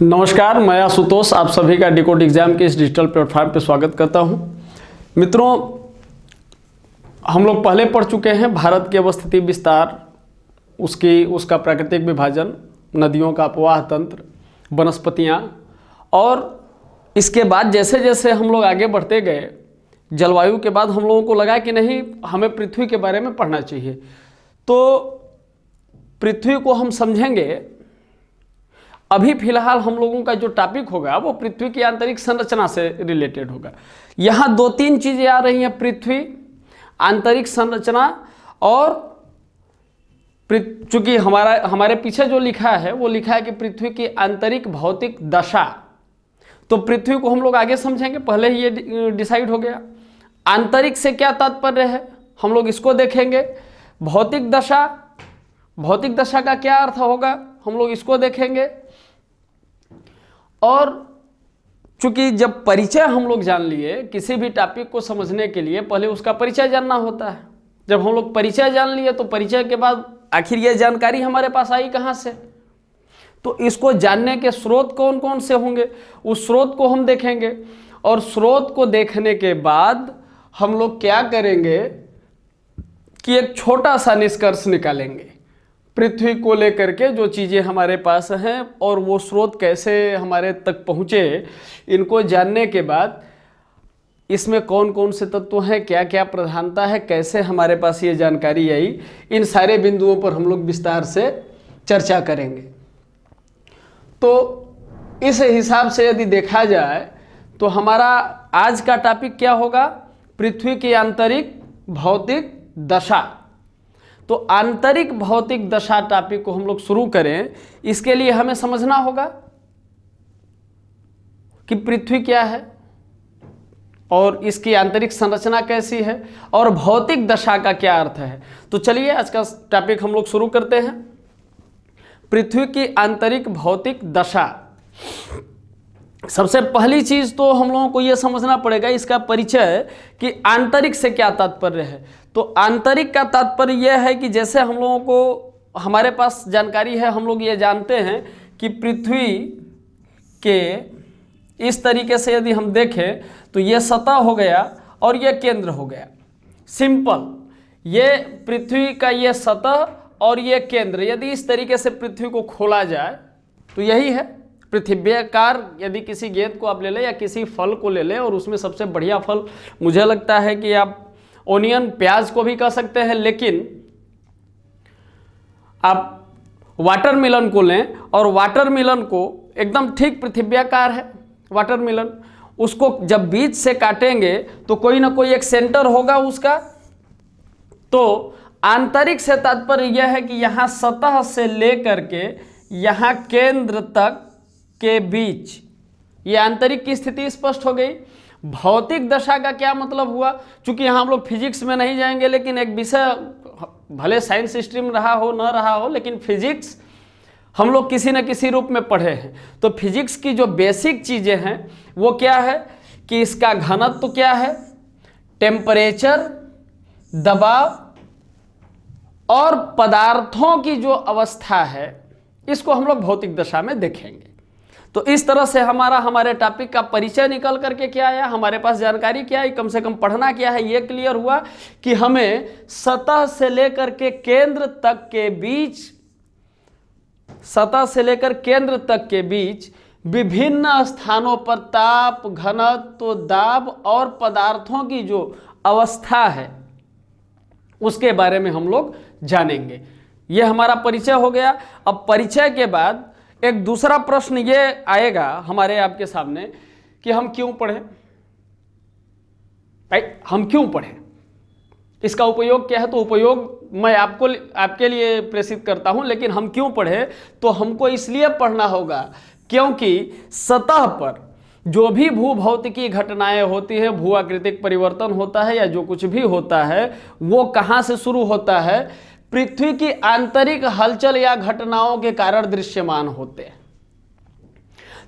नमस्कार, मैं आशुतोष आप सभी का डिकोड एग्जाम के इस डिजिटल प्लेटफॉर्म पर स्वागत करता हूं। मित्रों, हम लोग पहले पढ़ चुके हैं भारत की अवस्थिति विस्तार, उसका प्राकृतिक विभाजन, नदियों का अपवाह तंत्र, वनस्पतियां, और इसके बाद जैसे जैसे हम लोग आगे बढ़ते गए जलवायु के बाद हम लोगों को लगा कि नहीं, हमें पृथ्वी के बारे में पढ़ना चाहिए। तो पृथ्वी को हम समझेंगे। अभी फिलहाल हम लोगों का जो टॉपिक होगा वो पृथ्वी की आंतरिक संरचना से रिलेटेड होगा। यहाँ दो तीन चीजें आ रही हैं, पृथ्वी, आंतरिक संरचना, और चूंकि हमारे पीछे जो लिखा है वो लिखा है कि पृथ्वी की आंतरिक भौतिक दशा। तो पृथ्वी को हम लोग आगे समझेंगे, पहले ही ये डिसाइड हो गया। आंतरिक से क्या तात्पर्य है हम लोग इसको देखेंगे। भौतिक दशा का क्या अर्थ होगा हम लोग इसको देखेंगे। और चूंकि जब परिचय हम लोग जान लिए, किसी भी टॉपिक को समझने के लिए पहले उसका परिचय जानना होता है। जब हम लोग परिचय जान लिए तो परिचय के बाद आखिर ये जानकारी हमारे पास आई कहाँ से, तो इसको जानने के स्रोत कौन कौन से होंगे उस स्रोत को हम देखेंगे। और स्रोत को देखने के बाद हम लोग क्या करेंगे कि एक छोटा सा निष्कर्ष निकालेंगे पृथ्वी को लेकर के, जो चीज़ें हमारे पास हैं और वो स्रोत कैसे हमारे तक पहुँचे, इनको जानने के बाद इसमें कौन कौन से तत्व हैं, क्या क्या प्रधानता है, कैसे हमारे पास ये जानकारी आई, इन सारे बिंदुओं पर हम लोग विस्तार से चर्चा करेंगे। तो इस हिसाब से यदि देखा जाए तो हमारा आज का टॉपिक क्या होगा, पृथ्वी की आंतरिक भौतिक दशा। तो आंतरिक भौतिक दशा टॉपिक को हम लोग शुरू करें, इसके लिए हमें समझना होगा कि पृथ्वी क्या है और इसकी आंतरिक संरचना कैसी है और भौतिक दशा का क्या अर्थ है। तो चलिए आज का टॉपिक हम लोग शुरू करते हैं। पृथ्वी की आंतरिक भौतिक दशा। सबसे पहली चीज तो हम लोगों को यह समझना पड़ेगा इसका परिचय कि आंतरिक से क्या तात्पर्य है। तो आंतरिक का तात्पर्य यह है कि जैसे हम लोगों को हमारे पास जानकारी है, हम लोग ये जानते हैं कि पृथ्वी के इस तरीके से यदि हम देखें तो ये सतह हो गया और ये केंद्र हो गया। सिंपल, ये पृथ्वी का ये सतह और ये केंद्र, यदि इस तरीके से पृथ्वी को खोला जाए तो यही है पृथ्व्याकार। यदि किसी गेंद को आप ले लें या किसी फल को ले लें, और उसमें सबसे बढ़िया फल मुझे लगता है कि आप ओनियन, प्याज को भी कह सकते हैं, लेकिन आप वाटरमेलन को लें और वाटरमेलन को एकदम ठीक पृथ्व्याकार है वाटरमेलन, उसको जब बीच से काटेंगे तो कोई ना कोई एक सेंटर होगा उसका। तो आंतरिक से तात्पर्य यह है कि यहाँ सतह से लेकर के यहाँ केंद्र तक के बीच, ये आंतरिक की स्थिति स्पष्ट हो गई। भौतिक दशा का क्या मतलब हुआ, चूंकि यहाँ हम लोग फिजिक्स में नहीं जाएंगे, लेकिन एक विषय भले साइंस स्ट्रीम रहा हो न रहा हो, लेकिन फिजिक्स हम लोग किसी न किसी रूप में पढ़े हैं। तो फिजिक्स की जो बेसिक चीजें हैं वो क्या है कि इसका घनत्व क्या है, टेम्परेचर, दबाव और पदार्थों की जो अवस्था है, इसको हम लोग भौतिक दशा में देखेंगे। तो इस तरह से हमारे टॉपिक का परिचय निकल करके क्या आया, हमारे पास जानकारी क्या है, कम से कम पढ़ना क्या है, ये क्लियर हुआ कि हमें सतह से लेकर के केंद्र तक के बीच, सतह से लेकर केंद्र तक के बीच विभिन्न स्थानों पर ताप, घनत्व, दाब और पदार्थों की जो अवस्था है उसके बारे में हम लोग जानेंगे। यह हमारा परिचय हो गया। अब परिचय के बाद एक दूसरा प्रश्न ये आएगा हमारे आपके सामने कि हम क्यों पढ़ें, हम क्यों पढ़ें, इसका उपयोग क्या है। तो उपयोग मैं आपके लिए प्रेषित करता हूं, लेकिन हम क्यों पढ़ें, तो हमको इसलिए पढ़ना होगा क्योंकि सतह पर जो भी भूभौतिकी घटनाएं होती है, भू आकृतिक परिवर्तन होता है या जो कुछ भी होता है, वो कहाँ से शुरू होता है, पृथ्वी की आंतरिक हलचल या घटनाओं के कारण दृश्यमान होते हैं।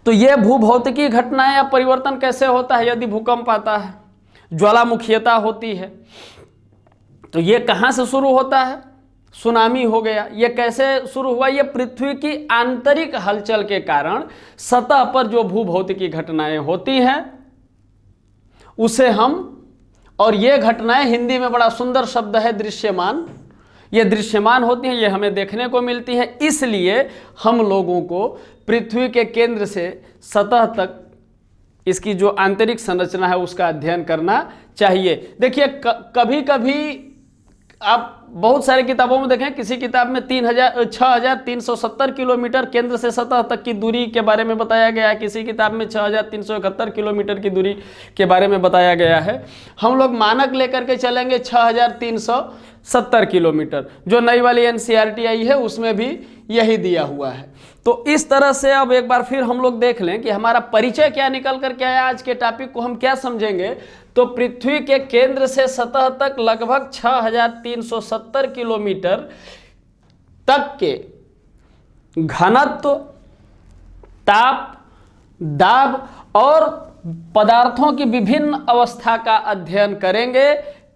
तो ये भूभौतिकी घटनाएं या परिवर्तन कैसे होता है, यदि भूकंप आता है, ज्वालामुखीयता होती है, तो ये कहां से शुरू होता है, सुनामी हो गया। ये कैसे शुरू हुआ? ये पृथ्वी की आंतरिक हलचल के कारण सतह पर जो भूभौतिकी घटनाएं होती हैं उसे हम, और ये घटनाएं हिंदी में बड़ा सुंदर शब्द है दृश्यमान, ये दृश्यमान होती हैं, ये हमें देखने को मिलती हैं। इसलिए हम लोगों को पृथ्वी के केंद्र से सतह तक इसकी जो आंतरिक संरचना है उसका अध्ययन करना चाहिए। देखिए कभी कभी आप बहुत सारी किताबों में देखें, किसी किताब में 6370 किलोमीटर केंद्र से सतह तक की दूरी के बारे में बताया गया है, किसी किताब में 6371 किलोमीटर की दूरी के बारे में बताया गया है। हम लोग मानक लेकर के चलेंगे 6370 किलोमीटर, जो नई वाली एनसीईआरटी आई है उसमें भी यही दिया हुआ है। तो इस तरह से अब एक बार फिर हम लोग देख लें कि हमारा परिचय क्या निकल कर के आया। आज के टॉपिक को हम क्या समझेंगे, तो पृथ्वी के केंद्र से सतह तक लगभग 6370 किलोमीटर तक के घनत्व, ताप, दाब और पदार्थों की विभिन्न अवस्था का अध्ययन करेंगे।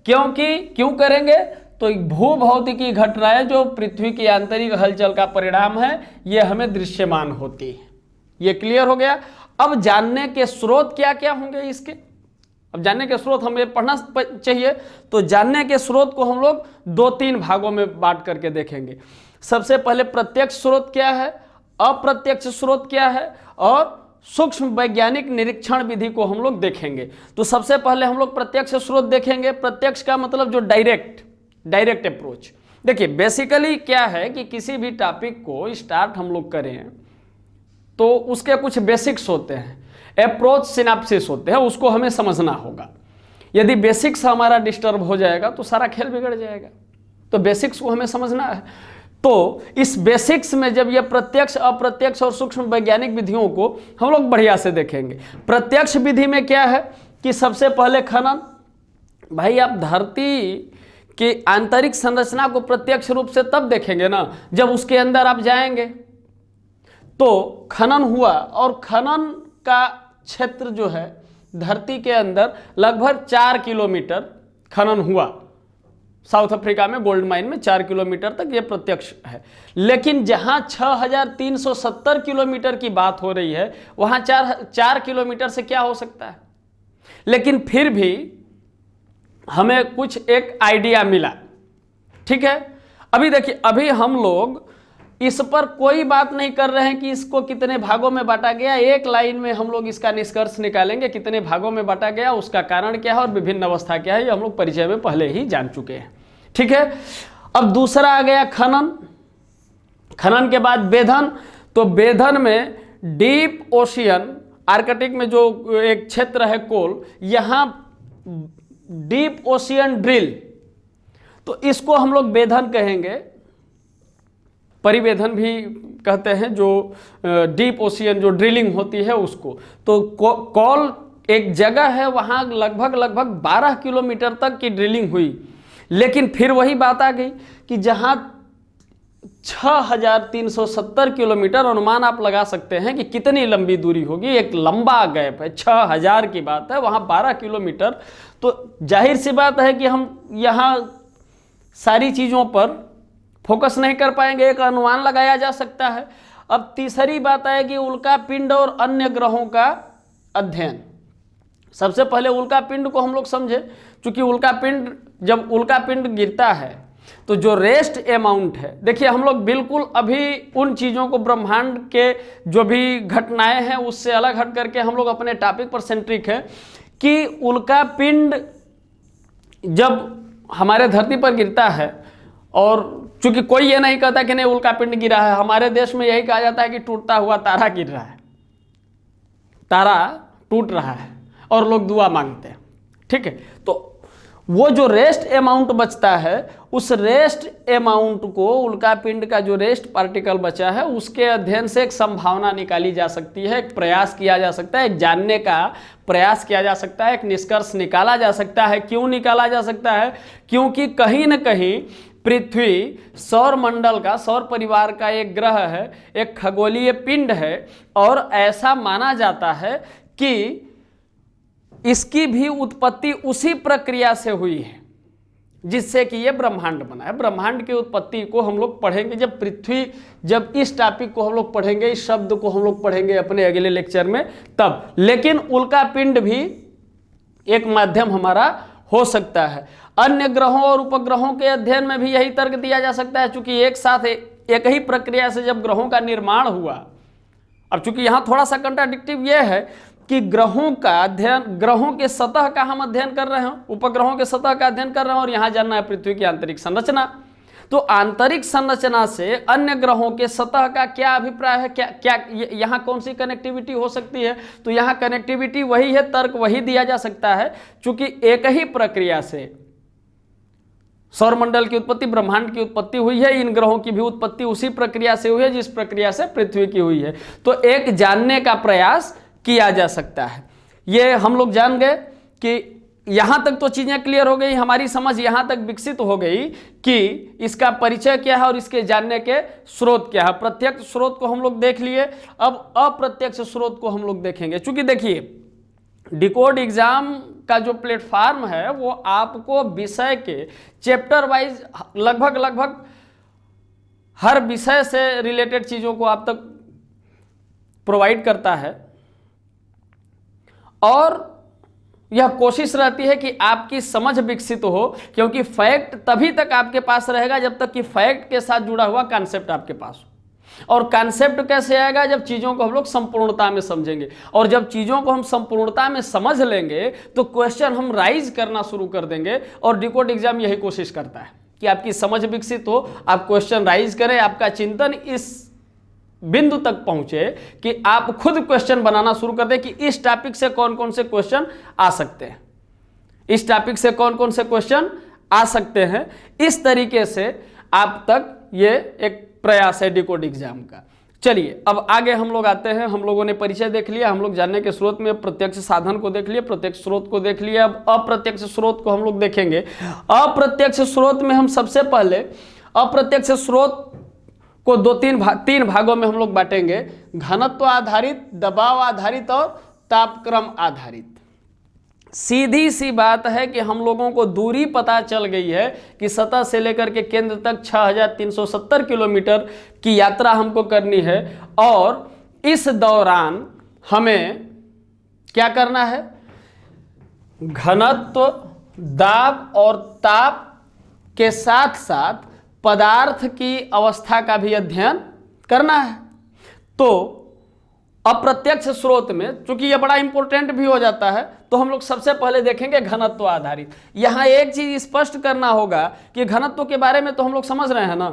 क्यों करेंगे? तो भूभौतिकी घटनाएं जो पृथ्वी की आंतरिक हलचल का परिणाम है, ये हमें दृश्यमान होती है। ये क्लियर हो गया। अब जानने के स्रोत क्या क्या होंगे इसके, अब जानने के स्रोत हमें पढ़ना चाहिए। तो जानने के स्रोत को हम लोग 2-3 भागों में बांट करके देखेंगे। सबसे पहले प्रत्यक्ष स्रोत क्या है, अप्रत्यक्ष स्रोत क्या है, और सूक्ष्म वैज्ञानिक निरीक्षण विधि को हम लोग देखेंगे। तो सबसे पहले हम लोग प्रत्यक्ष स्रोत देखेंगे। प्रत्यक्ष का मतलब जो डायरेक्ट अप्रोच। देखिए बेसिकली क्या है कि किसी भी टॉपिक को स्टार्ट हम लोग करें तो उसके कुछ बेसिक्स होते हैं, अप्रोच सिनॉप्सिस होते हैं, उसको हमें समझना होगा। यदि बेसिक्स हमारा डिस्टर्ब हो जाएगा तो सारा खेल बिगड़ जाएगा। तो बेसिक्स को हमें समझना है। तो इस बेसिक्स में जब ये प्रत्यक्ष, अप्रत्यक्ष और सूक्ष्म वैज्ञानिक विधियों को हम लोग बढ़िया से देखेंगे। प्रत्यक्ष विधि में क्या है कि सबसे पहले खनन। भाई आप धरती कि आंतरिक संरचना को प्रत्यक्ष रूप से तब देखेंगे ना जब उसके अंदर आप जाएंगे। तो खनन हुआ, और खनन का क्षेत्र जो है धरती के अंदर लगभग 4 किलोमीटर खनन हुआ। साउथ अफ्रीका में गोल्ड माइन में 4 किलोमीटर तक ये प्रत्यक्ष है। लेकिन जहां 6370 किलोमीटर की बात हो रही है वहां 4 किलोमीटर से क्या हो सकता है। लेकिन फिर भी हमें कुछ एक आइडिया मिला। ठीक है, अभी देखिए, अभी हम लोग इस पर कोई बात नहीं कर रहे हैं कि इसको कितने भागों में बांटा गया। एक लाइन में हम लोग इसका निष्कर्ष निकालेंगे, कितने भागों में बांटा गया, उसका कारण क्या है और विभिन्न अवस्था क्या है, ये हम लोग परिचय में पहले ही जान चुके हैं। ठीक है, अब दूसरा आ गया खनन। खनन के बाद वेधन। तो वेधन में डीप ओशियन, आर्कटिक में जो एक क्षेत्र है कोल, यहां डीप ओशियन ड्रिल, तो इसको हम लोग वेधन कहेंगे। परिवेधन भी कहते हैं, जो डीप ओशियन जो ड्रिलिंग होती है उसको। तो कोल एक जगह है, वहां लगभग 12 किलोमीटर तक की ड्रिलिंग हुई। लेकिन फिर वही बात आ गई कि जहां 6370 किलोमीटर, अनुमान आप लगा सकते हैं कि कितनी लंबी दूरी होगी, एक लंबा गैप है, 6000 की बात है, वहां 12 किलोमीटर। तो जाहिर सी बात है कि हम यहाँ सारी चीज़ों पर फोकस नहीं कर पाएंगे, एक अनुमान लगाया जा सकता है। अब तीसरी बात आएगी उल्का पिंड और अन्य ग्रहों का अध्ययन। सबसे पहले उल्का पिंड को हम लोग समझे, क्योंकि उल्का पिंड, जब उल्का पिंड गिरता है तो जो रेस्ट अमाउंट है, देखिए हम लोग बिल्कुल अभी उन चीज़ों को, ब्रह्मांड के जो भी घटनाएं हैं उससे अलग हट करके हम लोग अपने टॉपिक पर सेंट्रिक है कि उल्का पिंड जब हमारे धरती पर गिरता है, और चूंकि कोई ये नहीं कहता कि नहीं उल्का पिंड गिरा है, हमारे देश में यही कहा जाता है कि टूटता हुआ तारा गिर रहा है, तारा टूट रहा है, और लोग दुआ मांगते हैं। ठीक है, तो वो जो रेस्ट अमाउंट बचता है, उस रेस्ट अमाउंट को, उल्का पिंड का जो रेस्ट पार्टिकल बचा है, उसके अध्ययन से एक संभावना निकाली जा सकती है, एक प्रयास किया जा सकता है, एक जानने का प्रयास किया जा सकता है, एक निष्कर्ष निकाला जा सकता है। क्यों निकाला जा सकता है? क्योंकि कहीं न कहीं पृथ्वी सौर मंडल का, सौर परिवार का एक ग्रह है, एक खगोलीय पिंड है, और ऐसा माना जाता है कि इसकी भी उत्पत्ति उसी प्रक्रिया से हुई है। जिससे कि ये ब्रह्मांड बना है। ब्रह्मांड की उत्पत्ति को हम लोग पढ़ेंगे जब इस टॉपिक को हम लोग पढ़ेंगे, इस शब्द को हम लोग पढ़ेंगे अपने अगले लेक्चर में तब। लेकिन उल्का पिंड भी एक माध्यम हमारा हो सकता है। अन्य ग्रहों और उपग्रहों के अध्ययन में भी यही तर्क दिया जा सकता है, चूंकि एक साथ एक ही प्रक्रिया से जब ग्रहों का निर्माण हुआ। अब चूंकि यहां थोड़ा सा कंट्राडिक्टिव यह है कि ग्रहों का अध्ययन, ग्रहों के सतह का हम अध्ययन कर रहे हैं, उपग्रहों के सतह का अध्ययन कर रहे हैं, और यहां जानना है पृथ्वी की आंतरिक संरचना। तो आंतरिक संरचना से अन्य ग्रहों के सतह का क्या अभिप्राय है, क्या यहाँ कौन सी कनेक्टिविटी हो सकती है? तो यहाँ कनेक्टिविटी वही है, तर्क वही दिया जा सकता है, चूंकि एक ही प्रक्रिया से सौरमंडल की उत्पत्ति, ब्रह्मांड की उत्पत्ति हुई है, इन ग्रहों की भी उत्पत्ति उसी प्रक्रिया से हुई है जिस प्रक्रिया से पृथ्वी की हुई है। तो एक जानने का प्रयास किया जा सकता है। ये हम लोग जान गए कि यहां तक तो चीजें क्लियर हो गई, हमारी समझ यहां तक विकसित हो गई कि इसका परिचय क्या है और इसके जानने के स्रोत क्या है। प्रत्यक्ष स्रोत को हम लोग देख लिए, अब अप्रत्यक्ष स्रोत को हम लोग देखेंगे। चूंकि देखिए डिकोड एग्जाम का जो प्लेटफॉर्म है वो आपको विषय के चैप्टर वाइज लगभग हर विषय से रिलेटेड चीजों को आप तक प्रोवाइड करता है, और यह कोशिश रहती है कि आपकी समझ विकसित हो, क्योंकि फैक्ट तभी तक आपके पास रहेगा जब तक कि फैक्ट के साथ जुड़ा हुआ कॉन्सेप्ट आपके पास हो। और कॉन्सेप्ट कैसे आएगा? जब चीज़ों को हम लोग संपूर्णता में समझेंगे, और जब चीज़ों को हम संपूर्णता में समझ लेंगे तो क्वेश्चन हम राइज करना शुरू कर देंगे। और डिकोड एग्जाम यही कोशिश करता है कि आपकी समझ विकसित हो, आप क्वेश्चन राइज करें, आपका चिंतन इस बिंदु तक पहुंचे कि आप खुद क्वेश्चन बनाना शुरू कर दें कि इस टॉपिक से कौन कौन से क्वेश्चन आ सकते हैं, इस टॉपिक से कौन कौन से क्वेश्चन आ सकते हैं। इस तरीके से आप तक ये एक प्रयास है डिकोड एग्जाम का। चलिए अब आगे हम लोग आते हैं। हम लोगों ने परिचय देख लिया, हम लोग जानने के स्रोत में प्रत्यक्ष साधन को देख लिया, प्रत्यक्ष स्रोत को देख लिया। अब अप्रत्यक्ष स्रोत को हम लोग देखेंगे। अप्रत्यक्ष स्रोत में हम सबसे पहले अप्रत्यक्ष स्रोत को तीन भागों में हम लोग बांटेंगे: घनत्व आधारित, दबाव आधारित और तापक्रम आधारित। सीधी सी बात है कि हम लोगों को दूरी पता चल गई है कि सतह से लेकर के केंद्र तक 6370 किलोमीटर की यात्रा हमको करनी है, और इस दौरान हमें क्या करना है? घनत्व, दाब और ताप के साथ साथ पदार्थ की अवस्था का भी अध्ययन करना है। तो अप्रत्यक्ष स्रोत में चूंकि यह बड़ा इंपॉर्टेंट भी हो जाता है, तो हम लोग सबसे पहले देखेंगे घनत्व आधारित। यहां एक चीज स्पष्ट करना होगा कि घनत्व के बारे में तो हम लोग समझ रहे हैं ना,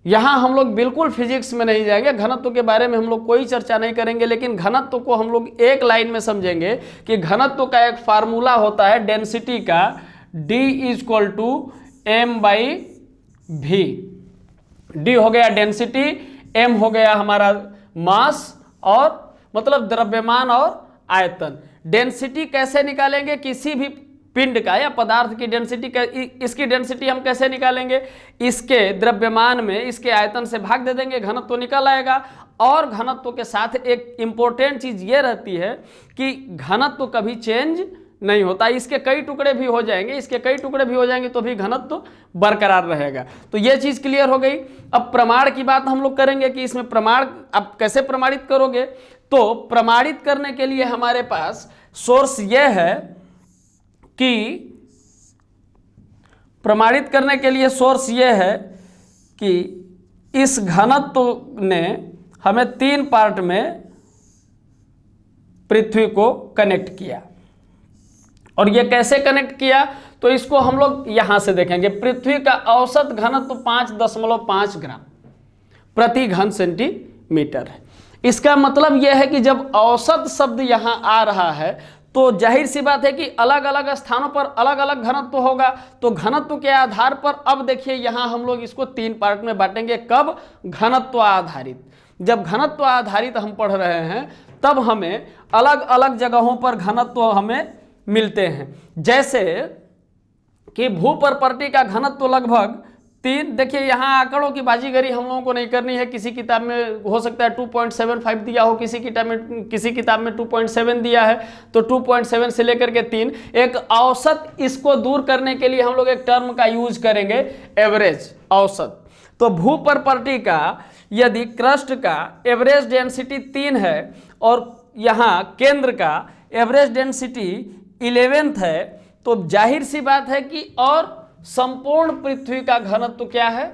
यहां हम लोग बिल्कुल फिजिक्स में नहीं जाएंगे, घनत्व के बारे में हम लोग कोई चर्चा नहीं करेंगे, लेकिन घनत्व को हम लोग एक लाइन में समझेंगे कि घनत्व का एक फार्मूला होता है डेंसिटी का, D = m/v। D हो गया डेंसिटी, m हो गया हमारा मास, और मतलब द्रव्यमान और आयतन। डेंसिटी कैसे निकालेंगे? किसी भी पिंड का या पदार्थ की डेंसिटी, इसकी डेंसिटी हम कैसे निकालेंगे? इसके द्रव्यमान में इसके आयतन से भाग दे देंगे, घनत्व निकल आएगा। और घनत्व के साथ एक इंपॉर्टेंट चीज ये रहती है कि घनत्व कभी चेंज नहीं होता, इसके कई टुकड़े भी हो जाएंगे, इसके कई टुकड़े भी हो जाएंगे तो भी घनत्व बरकरार रहेगा। तो ये चीज क्लियर हो गई। अब प्रमाण की बात हम लोग करेंगे कि इसमें प्रमाण आप कैसे प्रमाणित करोगे। तो प्रमाणित करने के लिए हमारे पास सोर्स ये है कि प्रमाणित करने के लिए सोर्स ये है कि इस घनत्व ने हमें 3 पार्ट में पृथ्वी को कनेक्ट किया। और ये कैसे कनेक्ट किया? तो इसको हम लोग यहां से देखेंगे। पृथ्वी का औसत घनत्व 5.5 ग्राम प्रति घन सेंटीमीटर है। इसका मतलब यह है कि जब औसत शब्द यहां आ रहा है तो जाहिर सी बात है कि अलग अलग स्थानों पर अलग अलग घनत्व होगा। तो घनत्व के आधार पर अब देखिए यहां हम लोग इसको 3 पार्ट में बांटेंगे। कब? घनत्व आधारित। जब घनत्व आधारित हम पढ़ रहे हैं तब हमें अलग अलग जगहों पर घनत्व हमें मिलते हैं। जैसे कि भू प्रॉपर्टी का घनत्व लगभग 3, देखिए यहाँ आंकड़ों की बाजीगरी हम लोगों को नहीं करनी है। किसी किताब में हो सकता है 2.75 दिया हो, किसी किताब में 2.7 दिया है, तो 2.7 से लेकर के 3, एक औसत इसको दूर करने के लिए हम लोग एक टर्म का यूज करेंगे, एवरेज, औसत। तो भू प्रॉपर्टी का यदि क्रस्ट का एवरेज डेंसिटी 3 है और यहाँ केंद्र का एवरेज डेंसिटी 11th है, तो जाहिर सी बात है कि और संपूर्ण पृथ्वी का घनत्व क्या है,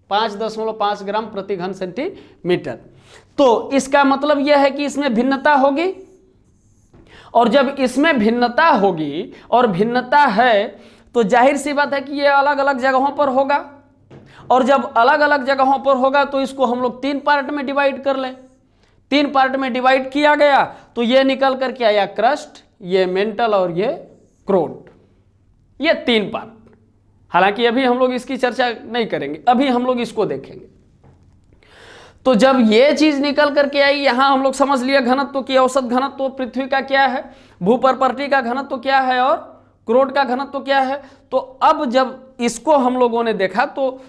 5.5 ग्राम प्रति घन सेंटीमीटर। तो इसका मतलब यह है कि इसमें भिन्नता होगी, और जब इसमें भिन्नता होगी और भिन्नता है तो जाहिर सी बात है कि यह अलग अलग जगहों पर होगा, और जब अलग अलग जगहों पर होगा तो इसको हम लोग 3 पार्ट में डिवाइड कर लें। 3 पार्ट में डिवाइड किया गया तो ये निकल कर के आया क्रस्ट, ये मेंटल और ये क्रोड, ये 3 पार्ट। हालांकि अभी हम लोग इसकी चर्चा नहीं करेंगे, अभी हम लोग इसको देखेंगे। तो जब ये चीज निकल करके आई, यहां हम लोग समझ लिया घनत्व की औसत घनत्व पृथ्वी का क्या है, भू प्रॉपर्टी का घनत्व क्या है और क्रोड का घनत्व क्या है। तो अब जब इसको हम लोगों ने देखा तो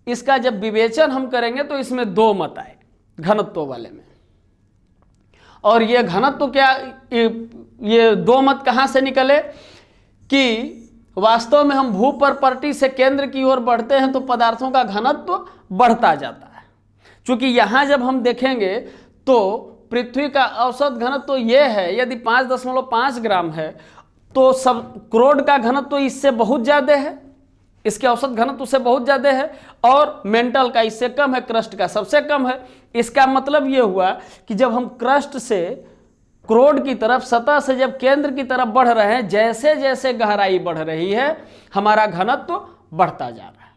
इसका जब विवेचन हम करेंगे तो इसमें 2 मत आए घनत्व वाले में। और ये घनत्व क्या, ये 2 मत कहां से निकले कि वास्तव में हम भू प्रॉपर्टी से केंद्र की ओर बढ़ते हैं तो पदार्थों का घनत्व बढ़ता जाता है। क्योंकि यहां जब हम देखेंगे तो पृथ्वी का औसत घनत्व यह है, यदि 5.5 ग्राम है तो सब क्रोड का घनत्व इससे बहुत ज्यादा है, इसके औसत घनत्व से बहुत ज्यादा है, और मेंटल का इससे कम है, क्रस्ट का सबसे कम है। इसका मतलब यह हुआ कि जब हम क्रस्ट से क्रोड की तरफ, सतह से जब केंद्र की तरफ बढ़ रहे हैं, जैसे जैसे गहराई बढ़ रही है हमारा घनत्व बढ़ता जा रहा है।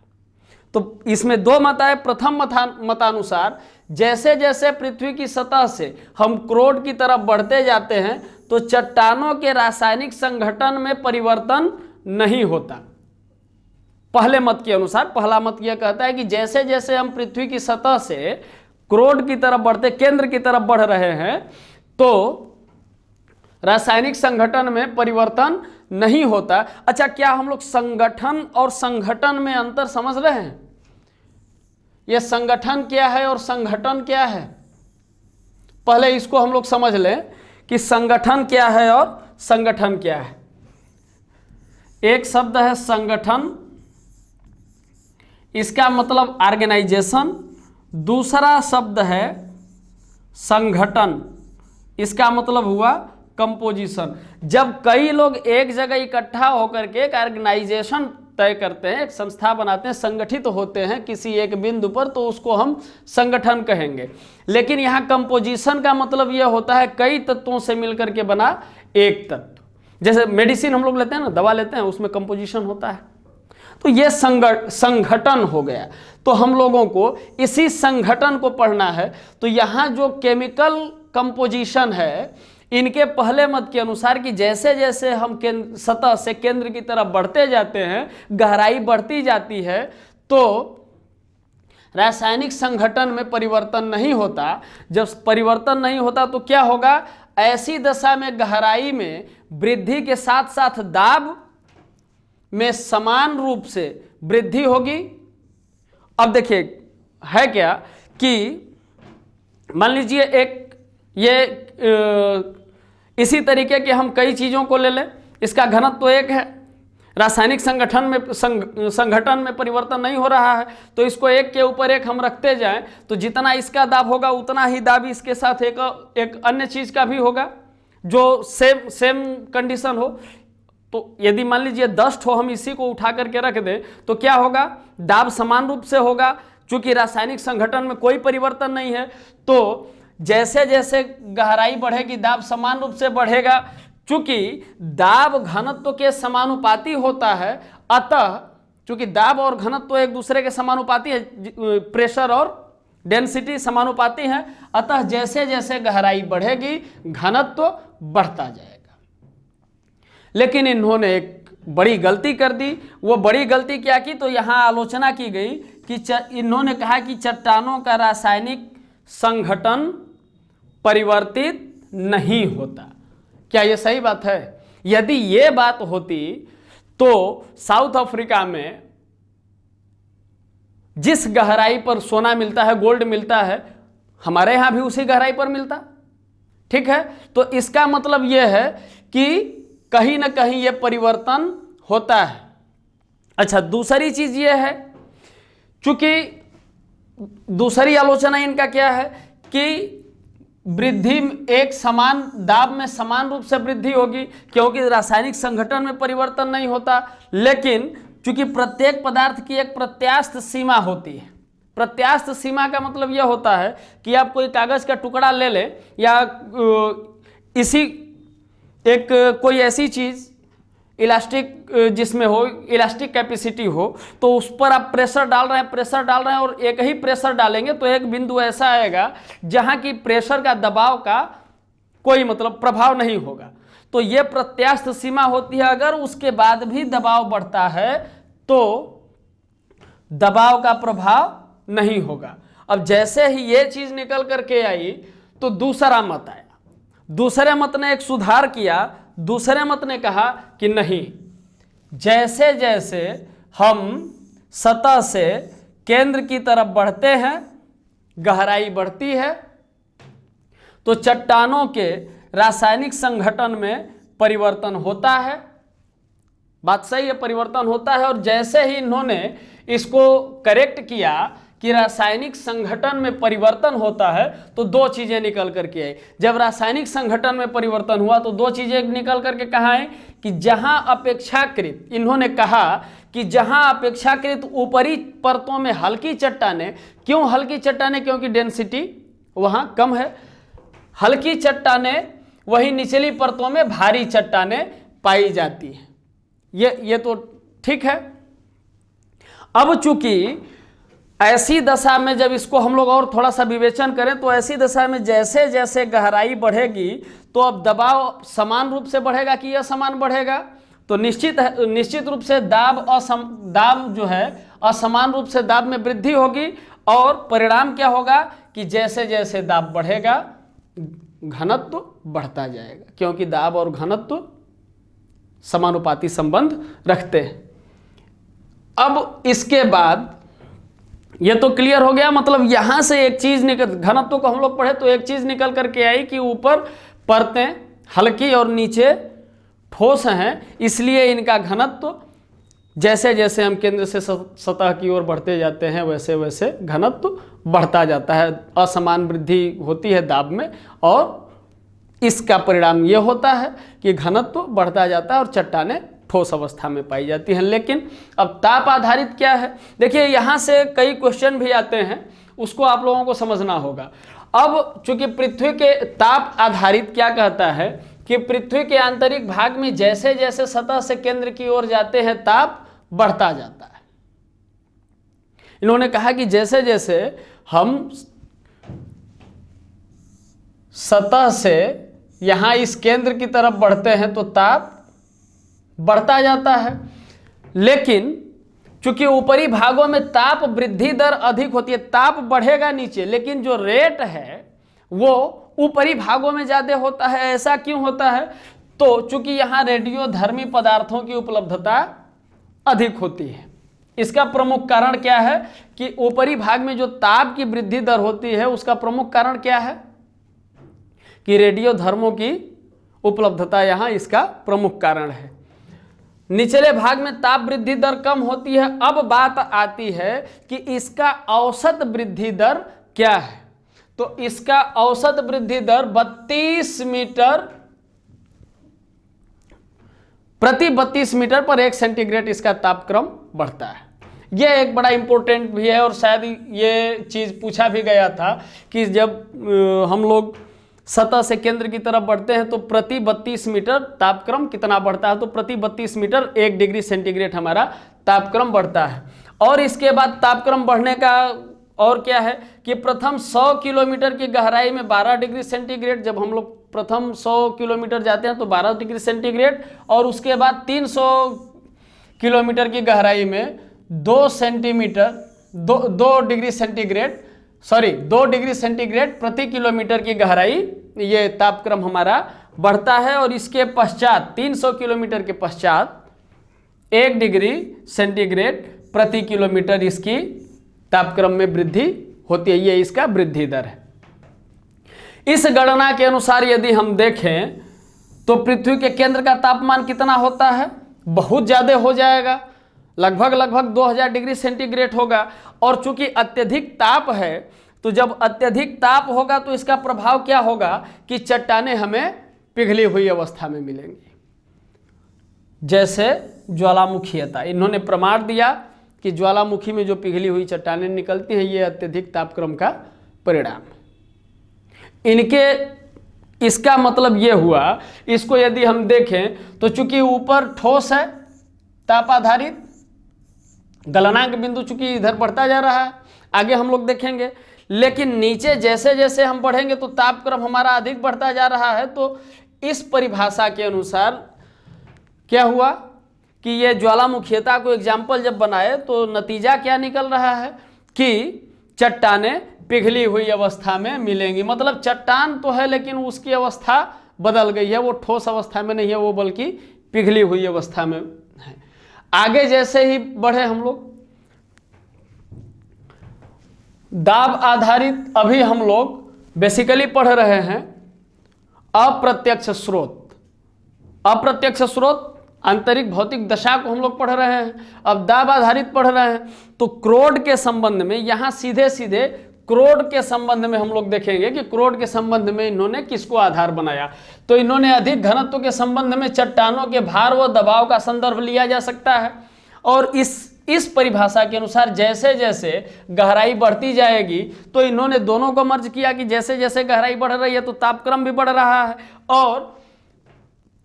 तो इसमें 2 मत आए। प्रथम मतानुसार जैसे जैसे पृथ्वी की सतह से हम क्रोड की तरफ बढ़ते जाते हैं तो चट्टानों के रासायनिक संगठन में परिवर्तन नहीं होता। पहले मत के अनुसार, पहला मत यह कहता है कि जैसे जैसे हम पृथ्वी की सतह से क्रोड की तरफ बढ़ते, केंद्र की तरफ बढ़ रहे हैं, तो रासायनिक संगठन में परिवर्तन नहीं होता। अच्छा, क्या हम लोग संगठन और संगठन में अंतर समझ रहे हैं? यह संगठन क्या है और संगठन क्या है? पहले इसको हम लोग समझ लें कि संगठन क्या है और संगठन क्या है। एक शब्द है संगठन, इसका मतलब ऑर्गेनाइजेशन। दूसरा शब्द है संगठन, इसका मतलब हुआ कंपोजिशन। जब कई लोग एक जगह इकट्ठा होकर के एक ऑर्गेनाइजेशन तय करते हैं, एक संस्था बनाते हैं, संगठित होते हैं किसी एक बिंदु पर, तो उसको हम संगठन कहेंगे। लेकिन यहाँ कंपोजिशन का मतलब यह होता है कई तत्वों से मिलकर के बना एक तत्व। जैसे मेडिसिन हम लोग लेते हैं ना, दवा लेते हैं, उसमें कंपोजिशन होता है। तो ये संगठन हो गया। तो हम लोगों को इसी संगठन को पढ़ना है। तो यहाँ जो केमिकल कंपोजिशन है, इनके पहले मत के अनुसार कि जैसे जैसे हम सतह से केंद्र की तरफ बढ़ते जाते हैं, गहराई बढ़ती जाती है, तो रासायनिक संगठन में परिवर्तन नहीं होता। जब परिवर्तन नहीं होता तो क्या होगा, ऐसी दशा में गहराई में वृद्धि के साथ साथ दाब में समान रूप से वृद्धि होगी। अब देखिए है क्या कि मान लीजिए एक इसी तरीके के हम कई चीज़ों को ले लें, इसका घनत्व तो एक है, रासायनिक संगठन में परिवर्तन नहीं हो रहा है, तो इसको एक के ऊपर एक हम रखते जाएं तो जितना इसका दाब होगा उतना ही दाब इसके साथ एक अन्य चीज़ का भी होगा जो सेम कंडीशन हो। तो यदि मान लीजिए डस्ट हो, हम इसी को उठा करके रख दें तो क्या होगा, दाब समान रूप से होगा। चूंकि रासायनिक संगठन में कोई परिवर्तन नहीं है, तो जैसे जैसे गहराई बढ़ेगी दाब समान रूप से बढ़ेगा। चूंकि दाब घनत्व के समानुपाती होता है, अतः चूंकि दाब और घनत्व एक दूसरे के समानुपाती है, प्रेशर और डेंसिटी समानुपाती है, अतः जैसे जैसे गहराई बढ़ेगी घनत्व बढ़ता जाएगा। लेकिन इन्होंने एक बड़ी गलती कर दी। वो बड़ी गलती क्या की, तो यहाँ आलोचना की गई कि इन्होंने कहा कि चट्टानों का रासायनिक संगठन परिवर्तित नहीं होता। क्या ये सही बात है? यदि ये बात होती तो साउथ अफ्रीका में जिस गहराई पर सोना मिलता है, गोल्ड मिलता है, हमारे यहाँ भी उसी गहराई पर मिलता। ठीक है, तो इसका मतलब यह है कि कहीं ना कहीं यह परिवर्तन होता है। अच्छा, दूसरी चीज यह है, चूंकि दूसरी आलोचना इनका क्या है कि वृद्धि एक समान दाब में समान रूप से वृद्धि होगी, क्योंकि रासायनिक संघटन में परिवर्तन नहीं होता। लेकिन चूंकि प्रत्येक पदार्थ की एक प्रत्यास्थ सीमा होती है। प्रत्यास्थ सीमा का मतलब यह होता है कि आप कोई कागज का टुकड़ा ले लें या इसी एक कोई ऐसी चीज इलास्टिक जिसमें हो, इलास्टिक कैपेसिटी हो, तो उस पर आप प्रेशर डाल रहे हैं और एक ही प्रेशर डालेंगे तो एक बिंदु ऐसा आएगा जहां की प्रेशर का दबाव का कोई मतलब प्रभाव नहीं होगा। तो यह प्रत्यास्थ सीमा होती है। अगर उसके बाद भी दबाव बढ़ता है तो दबाव का प्रभाव नहीं होगा। अब जैसे ही यह चीज निकल करके आई तो दूसरा मत आया। दूसरे मत ने एक सुधार किया। दूसरे मत ने कहा कि नहीं, जैसे जैसे हम सतह से केंद्र की तरफ बढ़ते हैं, गहराई बढ़ती है, तो चट्टानों के रासायनिक संघटन में परिवर्तन होता है। बात सही है, परिवर्तन होता है। और जैसे ही इन्होंने इसको करेक्ट किया कि रासायनिक संघटन में परिवर्तन होता है, तो दो चीजें निकल करके आई। जब रासायनिक संघटन में परिवर्तन हुआ तो दो चीजें निकल करके कहाँ आई कि जहां अपेक्षाकृत, इन्होंने कहा कि जहां अपेक्षाकृत ऊपरी परतों में हल्की चट्टानें, क्यों हल्की चट्टानें? क्योंकि डेंसिटी वहां कम है। हल्की चट्टानें वही निचली परतों में भारी चट्टानें पाई जाती हैं। ये तो ठीक है। अब चूंकि ऐसी दशा में जब इसको हम लोग और थोड़ा सा विवेचन करें तो ऐसी दशा में जैसे जैसे गहराई बढ़ेगी तो अब दबाव समान रूप से बढ़ेगा कि असमान बढ़ेगा? तो निश्चित रूप से दाब जो है असमान रूप से दाब में वृद्धि होगी। और परिणाम क्या होगा कि जैसे जैसे दाब बढ़ेगा घनत्व बढ़ता जाएगा, क्योंकि दाब और घनत्व समानुपाती संबंध रखते हैं। अब इसके बाद ये तो क्लियर हो गया, मतलब यहां से एक चीज निकल, घनत्व को हम लोग पढ़े तो एक चीज निकल करके आई कि ऊपर परतें हल्की और नीचे ठोस हैं, इसलिए इनका घनत्व जैसे जैसे हम केंद्र से सतह की ओर बढ़ते जाते हैं वैसे वैसे घनत्व बढ़ता जाता है। असमान वृद्धि होती है दाब में और इसका परिणाम यह होता है कि घनत्व बढ़ता जाता है और चट्टानें ठोस अवस्था में पाई जाती हैं। लेकिन अब ताप आधारित क्या है? देखिए यहां से कई क्वेश्चन भी आते हैं, उसको आप लोगों को समझना होगा। अब चूंकि पृथ्वी के ताप आधारित क्या कहता है कि पृथ्वी के आंतरिक भाग में जैसे जैसे सतह से केंद्र की ओर जाते हैं ताप बढ़ता जाता है। इन्होंने कहा कि जैसे जैसे हम सतह से यहां इस केंद्र की तरफ बढ़ते हैं तो ताप बढ़ता जाता है। लेकिन चूंकि ऊपरी भागों में ताप वृद्धि दर अधिक होती है, ताप बढ़ेगा नीचे, लेकिन जो रेट है वो ऊपरी भागों में ज्यादा होता है। ऐसा क्यों होता है? तो चूंकि यहां रेडियोधर्मी पदार्थों की उपलब्धता अधिक होती है। इसका प्रमुख कारण क्या है कि ऊपरी भाग में जो ताप की वृद्धि दर होती है उसका प्रमुख कारण क्या है कि रेडियोधर्मों की उपलब्धता यहां इसका प्रमुख कारण है। निचले भाग में ताप वृद्धि दर कम होती है। अब बात आती है कि इसका औसत वृद्धि दर क्या है? तो इसका औसत वृद्धि दर 32 मीटर प्रति 32 मीटर पर 1 सेंटीग्रेड इसका तापक्रम बढ़ता है। यह एक बड़ा इंपॉर्टेंट भी है और शायद ये चीज पूछा भी गया था कि जब हम लोग सतह से केंद्र की तरफ बढ़ते हैं तो प्रति 32 मीटर तापक्रम कितना बढ़ता है? तो प्रति 32 मीटर 1 डिग्री सेंटीग्रेड हमारा तापक्रम बढ़ता है। और इसके बाद तापक्रम बढ़ने का और क्या है कि प्रथम 100 किलोमीटर की गहराई में 12 डिग्री सेंटीग्रेड, जब हम लोग प्रथम 100 किलोमीटर जाते हैं तो 12 डिग्री सेंटीग्रेड, और उसके बाद 300 किलोमीटर की गहराई में 2 डिग्री सेंटीग्रेड प्रति किलोमीटर की गहराई ये तापक्रम हमारा बढ़ता है। और इसके पश्चात 300 किलोमीटर के पश्चात 1 डिग्री सेंटीग्रेड प्रति किलोमीटर इसकी तापक्रम में वृद्धि होती है, ये इसका वृद्धि दर है। इस गणना के अनुसार यदि हम देखें तो पृथ्वी के केंद्र का तापमान कितना होता है, बहुत ज़्यादा हो जाएगा, लगभग 2000 डिग्री सेंटीग्रेड होगा। और चूंकि अत्यधिक ताप है, तो जब अत्यधिक ताप होगा तो इसका प्रभाव क्या होगा कि चट्टानें हमें पिघली हुई अवस्था में मिलेंगी, जैसे ज्वालामुखीयता। इन्होंने प्रमाण दिया कि ज्वालामुखी में जो पिघली हुई चट्टानें निकलती हैं, ये अत्यधिक तापक्रम का परिणाम है। इनके इसका मतलब ये हुआ, इसको यदि हम देखें तो चूंकि ऊपर ठोस है ताप आधारित, गलनांक बिंदु चूंकि इधर बढ़ता जा रहा है, आगे हम लोग देखेंगे, लेकिन नीचे जैसे जैसे हम बढ़ेंगे तो तापक्रम हमारा अधिक बढ़ता जा रहा है। तो इस परिभाषा के अनुसार क्या हुआ कि ये ज्वालामुखीयता को एग्जाम्पल जब बनाए तो नतीजा क्या निकल रहा है कि चट्टानें पिघली हुई अवस्था में मिलेंगी। मतलब चट्टान तो है लेकिन उसकी अवस्था बदल गई है, वो ठोस अवस्था में नहीं है, वो बल्कि पिघली हुई अवस्था में है। आगे जैसे ही बढ़े हम लोग, दाब आधारित अभी हम लोग बेसिकली पढ़ रहे हैं अप्रत्यक्ष स्रोत। अप्रत्यक्ष स्रोत आंतरिक भौतिक दशा को हम लोग पढ़ रहे हैं, अब दाब आधारित पढ़ रहे हैं। तो क्रोड के संबंध में यहां सीधे सीधे क्रोड के संबंध में हम लोग देखेंगे कि क्रोड के संबंध में इन्होंने किसको आधार बनाया। तो इन्होंने अधिक घनत्व के संबंध में चट्टानों के भार व दबाव का संदर्भ लिया जा सकता है। और इस परिभाषा के अनुसार जैसे जैसे गहराई बढ़ती जाएगी तो इन्होंने दोनों को मर्ज किया कि जैसे जैसे गहराई बढ़ रही है तो तापक्रम भी बढ़ रहा है, और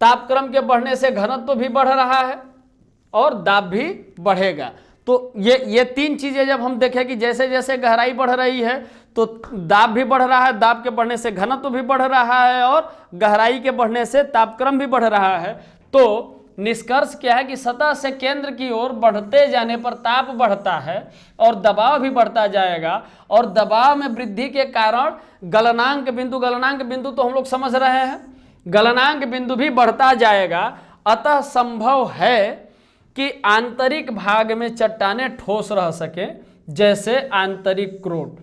तापक्रम के बढ़ने से घनत्व भी बढ़ रहा है और दाब भी बढ़ेगा। तो ये तीन चीजें जब हम देखें कि जैसे जैसे गहराई बढ़ रही है तो दाब भी बढ़ रहा है, दाब के बढ़ने से घनत्व भी बढ़ रहा है और गहराई के बढ़ने से तापक्रम भी बढ़ रहा है, तो निष्कर्ष क्या है कि सतह से केंद्र की ओर बढ़ते जाने पर ताप बढ़ता है और दबाव भी बढ़ता जाएगा, और दबाव में वृद्धि के कारण गलनांक बिंदु तो हम लोग समझ रहे हैं, गलनांक बिंदु भी बढ़ता जाएगा। अतः संभव है कि आंतरिक भाग में चट्टानें ठोस रह सके, जैसे आंतरिक क्रोड।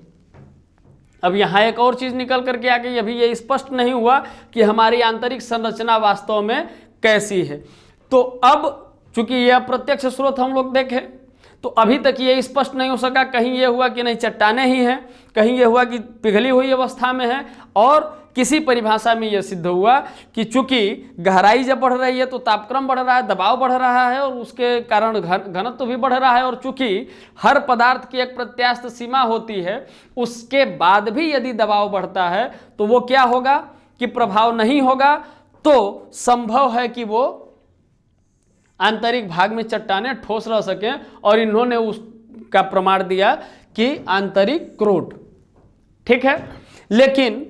अब यहाँ एक और चीज निकल करके आ गई, अभी ये स्पष्ट नहीं हुआ कि हमारी आंतरिक संरचना वास्तव में कैसी है। तो अब चूंकि यह अप्रत्यक्ष स्रोत हम लोग देखें तो अभी तक ये स्पष्ट नहीं हो सका, कहीं ये हुआ कि नहीं चट्टानें ही हैं, कहीं ये हुआ कि पिघली हुई अवस्था में है, और किसी परिभाषा में यह सिद्ध हुआ कि चूंकि गहराई जब बढ़ रही है तो तापक्रम बढ़ रहा है, दबाव बढ़ रहा है और उसके कारण घनत्व भी बढ़ रहा है। और चूंकि हर पदार्थ की एक प्रत्यास्थ सीमा होती है, उसके बाद भी यदि दबाव बढ़ता है तो वो क्या होगा कि प्रभाव नहीं होगा। तो संभव है कि वो आंतरिक भाग में चट्टानें ठोस रह सकें, और इन्होंने उसका प्रमाण दिया कि आंतरिक क्रोड। ठीक है, लेकिन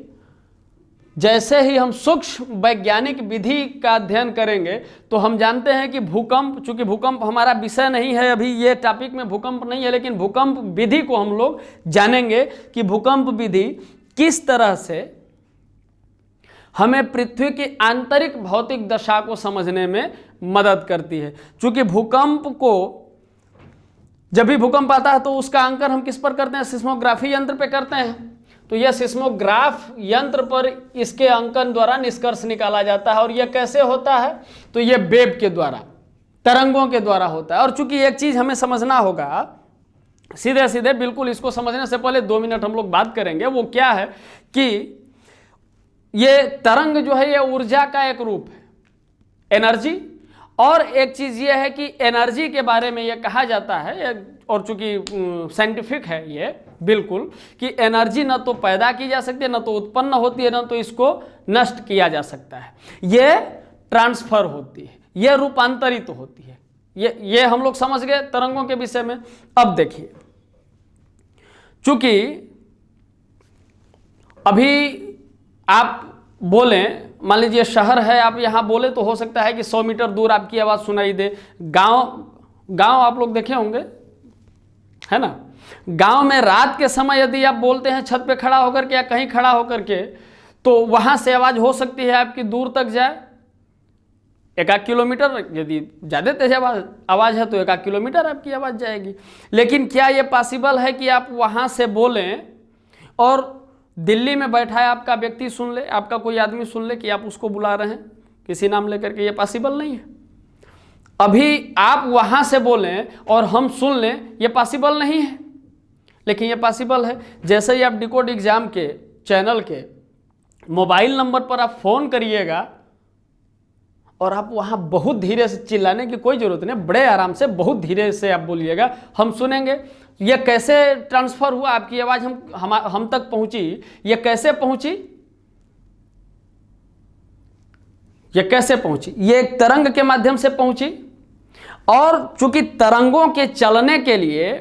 जैसे ही हम सूक्ष्म वैज्ञानिक विधि का अध्ययन करेंगे तो हम जानते हैं कि भूकंप, चूंकि भूकंप हमारा विषय नहीं है, अभी ये टॉपिक में भूकंप नहीं है, लेकिन भूकंप विधि को हम लोग जानेंगे कि भूकंप विधि किस तरह से हमें पृथ्वी की आंतरिक भौतिक दशा को समझने में मदद करती है। चूंकि भूकंप को, जब भी भूकंप आता है तो उसका अंकन हम किस पर करते हैं, सिस्मोग्राफी यंत्र पे करते हैं। तो यह सिस्मोग्राफ यंत्र पर इसके अंकन द्वारा निष्कर्ष निकाला जाता है। और यह कैसे होता है, तो यह वेव के द्वारा, तरंगों के द्वारा होता है। और चूंकि एक चीज हमें समझना होगा, सीधे सीधे बिल्कुल इसको समझने से पहले 2 मिनट हम लोग बात करेंगे, वो क्या है कि ये तरंग जो है ये ऊर्जा का एक रूप है, एनर्जी। और एक चीज ये है कि एनर्जी के बारे में ये कहा जाता है, और चूंकि साइंटिफिक है ये बिल्कुल, कि एनर्जी न तो पैदा की जा सकती है, न तो उत्पन्न होती है, न तो इसको नष्ट किया जा सकता है। ये ट्रांसफर होती है, ये रूपांतरित होती है। ये हम लोग समझ गए तरंगों के विषय में। अब देखिए, चूंकि अभी आप बोलें, मान लीजिए शहर है, आप यहाँ बोले तो हो सकता है कि 100 मीटर दूर आपकी आवाज़ सुनाई दे। गांव आप लोग देखे होंगे, है ना, गांव में रात के समय यदि आप बोलते हैं छत पे खड़ा होकर के या कहीं खड़ा होकर के, तो वहाँ से आवाज़ हो सकती है आपकी दूर तक जाए, 1 आध किलोमीटर, यदि ज़्यादा तेज आवाज़ है तो 1 आध किलोमीटर आपकी आवाज़ जाएगी। लेकिन क्या ये पॉसिबल है कि आप वहाँ से बोलें और दिल्ली में बैठा है आपका व्यक्ति सुन ले, आपका कोई आदमी सुन ले कि आप उसको बुला रहे हैं किसी नाम लेकर के? ये पॉसिबल नहीं है। अभी आप वहाँ से बोलें और हम सुन लें, ये पॉसिबल नहीं है। लेकिन ये पॉसिबल है। जैसे ही आप डिकोड एग्जाम के चैनल के मोबाइल नंबर पर आप फ़ोन करिएगा और आप वहाँ बहुत धीरे से, चिल्लाने की कोई ज़रूरत नहीं, बड़े आराम से बहुत धीरे से आप बोलिएगा, हम सुनेंगे। ये कैसे ट्रांसफ़र हुआ आपकी आवाज़ हम तक पहुँची? ये कैसे पहुँची? ये कैसे पहुँची? ये एक तरंग के माध्यम से पहुँची। और चूंकि तरंगों के चलने के लिए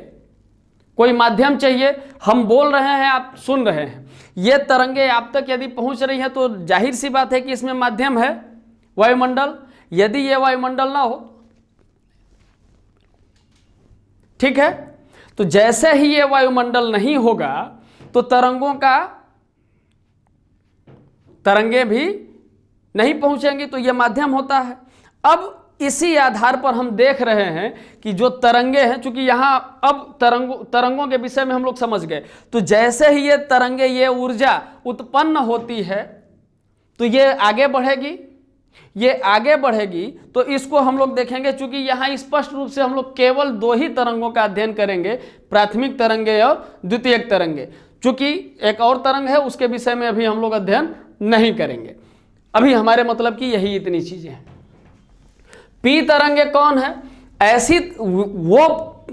कोई माध्यम चाहिए, हम बोल रहे हैं, आप सुन रहे हैं, ये तरंगे आप तक यदि पहुँच रही हैं तो जाहिर सी बात है कि इसमें माध्यम है वायुमंडल। यदि ये वायुमंडल ना हो, ठीक है, तो जैसे ही ये वायुमंडल नहीं होगा तो तरंगे भी नहीं पहुंचेंगी, तो ये माध्यम होता है। अब इसी आधार पर हम देख रहे हैं कि जो तरंगे हैं, चूंकि यहां अब तरंगों के विषय में हम लोग समझ गए, तो जैसे ही ये तरंगे, ये ऊर्जा उत्पन्न होती है तो ये आगे बढ़ेगी। ये आगे बढ़ेगी तो इसको हम लोग देखेंगे, चूंकि यहाँ स्पष्ट रूप से हम लोग केवल 2 ही तरंगों का अध्ययन करेंगे, प्राथमिक तरंगे और द्वितीयक तरंगे। चूंकि एक और तरंग है उसके विषय में अभी हम लोग अध्ययन नहीं करेंगे। अभी हमारे मतलब की यही इतनी चीजें हैं। पी तरंगे कौन है? ऐसी वो,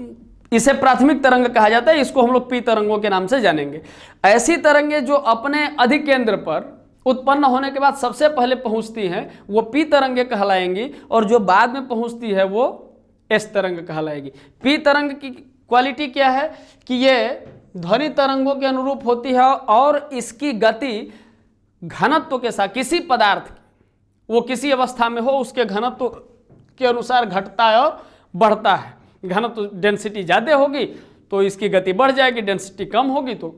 इसे प्राथमिक तरंग कहा जाता है, इसको हम लोग पी तरंगों के नाम से जानेंगे। ऐसी तरंगे जो अपने अधिकेंद्र पर उत्पन्न होने के बाद सबसे पहले पहुंचती हैं वो पी तरंगे कहलाएंगी, और जो बाद में पहुंचती है वो एस तरंग कहलाएगी। पी तरंग की क्वालिटी क्या है कि ये ध्वनि तरंगों के अनुरूप होती है और इसकी गति घनत्व के साथ, किसी पदार्थ की, वो किसी अवस्था में हो, उसके घनत्व के अनुसार घटता है और बढ़ता है। घनत्व डेंसिटी ज़्यादा होगी तो इसकी गति बढ़ जाएगी, डेंसिटी कम होगी तो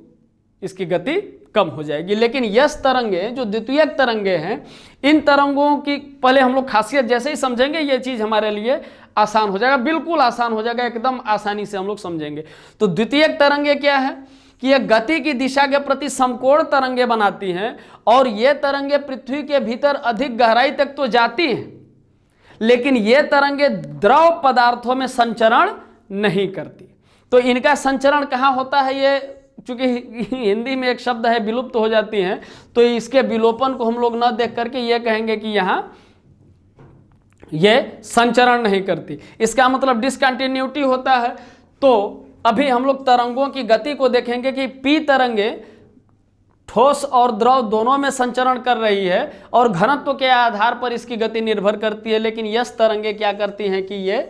इसकी गति कम हो जाएगी। लेकिन यस तरंगे जो द्वितीयक तरंगे हैं, इन तरंगों की पहले हम लोग खासियत जैसे ही समझेंगे ये चीज़ हमारे लिए आसान हो जाएगा, बिल्कुल आसान हो जाएगा, एकदम आसानी से हम लोग समझेंगे। तो द्वितीयक तरंगे क्या है कि ये गति की दिशा के प्रति समकोण तरंगे बनाती हैं, और ये तरंगे पृथ्वी के भीतर अधिक गहराई तक तो जाती हैं, लेकिन ये तरंगे द्रव पदार्थों में संचरण नहीं करती। तो इनका संचरण कहाँ होता है? ये चूंकि हिंदी में एक शब्द है विलुप्त तो हो जाती हैं, तो इसके विलोपन को हम लोग न देख करके ये कहेंगे कि यहाँ ये संचरण नहीं करती, इसका मतलब डिसकंटिन्यूटी होता है। तो अभी हम लोग तरंगों की गति को देखेंगे कि पी तरंगे ठोस और द्रव दोनों में संचरण कर रही है और घनत्व के आधार पर इसकी गति निर्भर करती है। लेकिन यस तरंगे क्या करती हैं कि ये